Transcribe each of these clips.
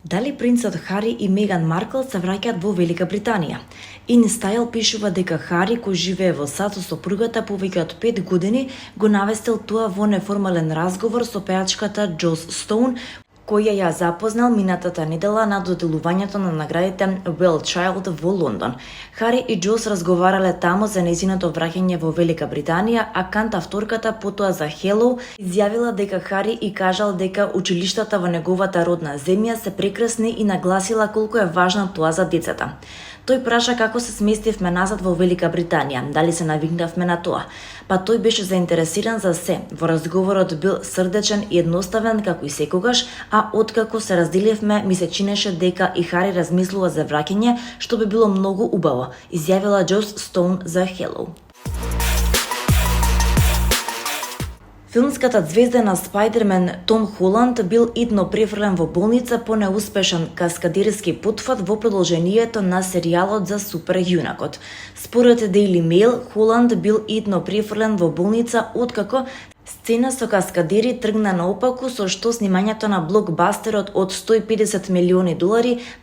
Дали принцот Хари и Меган Маркл се враќаат во Велика Британија? InStyle пишува дека Хари, кој живее во САД со сопругата повеќе од 5 години, го навестил тоа во неформален разговор со пеачката Джос Стоун, која ја запознал минатата недела на доделувањето на наградите Well Child во Лондон. Хари и Джос разговарале таму за нејзиното враќање во Велика Британија, а кантавторката потоа за Hello изјавила дека Хари и кажал дека училиштата во неговата родна земја се прекрасни и нагласила колку е важно тоа за децата. Тој праша како се сместивме назад во Велика Британија, дали се навикнавме на тоа. Па тој беше заинтересиран за се. Во разговорот бил срдечен и едноставен како и секогаш, а откако се разделивме, ми се чинеше дека и Хари размислува за враќање, што би било многу убаво, изјавила Джос Стоун за Hello. Филмската звезда на Спајдермен Том Холанд бил идно префрлен во болница по неуспешен каскадерски потфат во продолжението на серијалот за суперјунакот. Според Daily Mail, Холанд бил идно префрлен во болница откако сцена со каскадери тргна наопаку, со што снимањето на блокбастерот од $150 милиони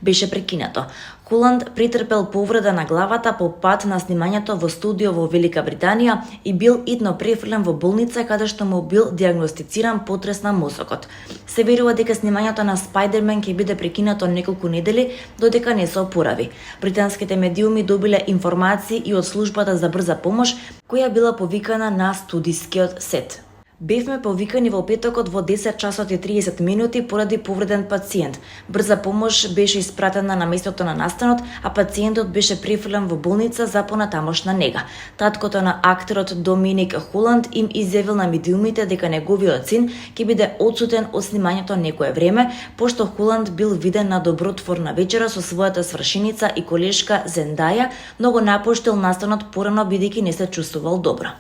беше прекинато. Холанд претрпел повреда на главата по пат на снимањето во студио во Велика Британија и бил идно префрлен во болница каде што му бил диагностициран потрес на мозокот. Се верува дека снимањето на Спајдермен ќе биде прекинато неколку недели додека не се опорави. Британските медиуми добиле информации и од службата за брза помош, која била повикана на студискиот сет. Бевме повикани во петокот во 10 часот и 30 минути поради повреден пациент. Брза помош беше испратена на местото на настанот, а пациентот беше префрлен во болница за понатамошна нега. Таткото на актерот Доминик Холанд им изјавил на медиумите дека неговиот син ќе биде отсутен од снимањето некое време, пошто Холанд бил виден на добротворна вечера со својата свршеница и колешка Зендаја, но го напуштил настанот порано бидејќи не се чувствувал добро.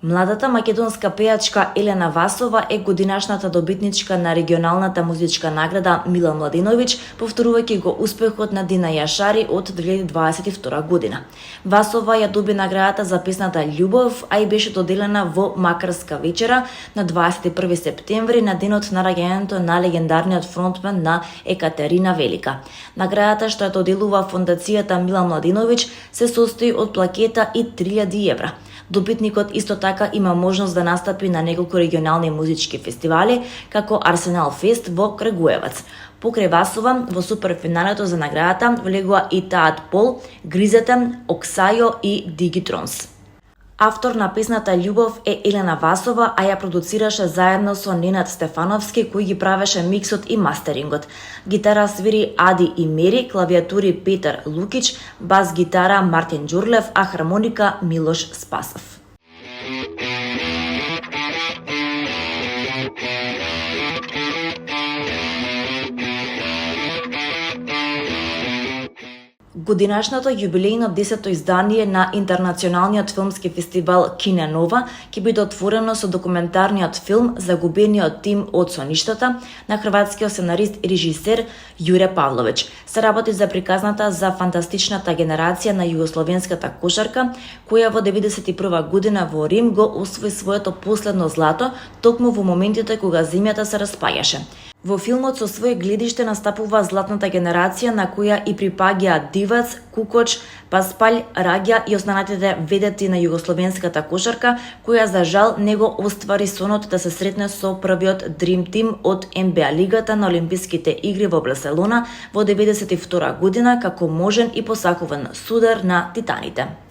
Младата македонска пеачка Елена Васова е годинашната добитничка на регионалната музичка награда Милан Младиновиќ, повторувајќи го успехот на Дина Јашари од 2022 година. Васова ја доби наградата за песната Љубов, а и беше доделена во Макарска вечера на 21 септември на денот на раѓањето на легендарниот фронтмен на Екатерина Велика. Наградата што ја доделува фондацијата Милан Младиновиќ се состои од плакета и 3000 евра. Добитникот исто така има можност да настапи на неколку регионални музички фестивали, како Арсенал Фест во Крагуевац. Покрај Васова, во суперфиналето за наградата влегува и Таат Пол, Гризете, Оксајо и Дигитронс. Автор на песната Љубов е Елена Васова, а ја продуцираше заедно со Ненад Стефановски, кој ги правеше миксот и мастерингот. Гитара свири Ади и Мери, клавиатури Петар Лукич, бас гитара Мартин Ѓурлев, а хармоника Милош Спасов. Годинашното јубилејно 10-то издание на Интернационалниот филмски фестивал Кине Нова ќе биде отворено со документарниот филм Загубениот тим од соништата на хрватскиот сценарист и режисер Јуре Павловиќ. Се работи за приказната за фантастичната генерација на југословенската кошарка, која во 91 година во Рим го освои своето последно злато, токму во моментите кога земјата се распаѓаше. Во филмот со своје гледиште настапува златната генерација на која и припаѓаат Дивац, Кукоч, Паспалј, Раѓа и останатите ведети на југословенската кошарка, која за жал не го оствари сонот да се сретне со првиот Dream Team од НБА лигата на Олимписките игри во Барселона во 92 година како можен и посакуван судар на Титаните.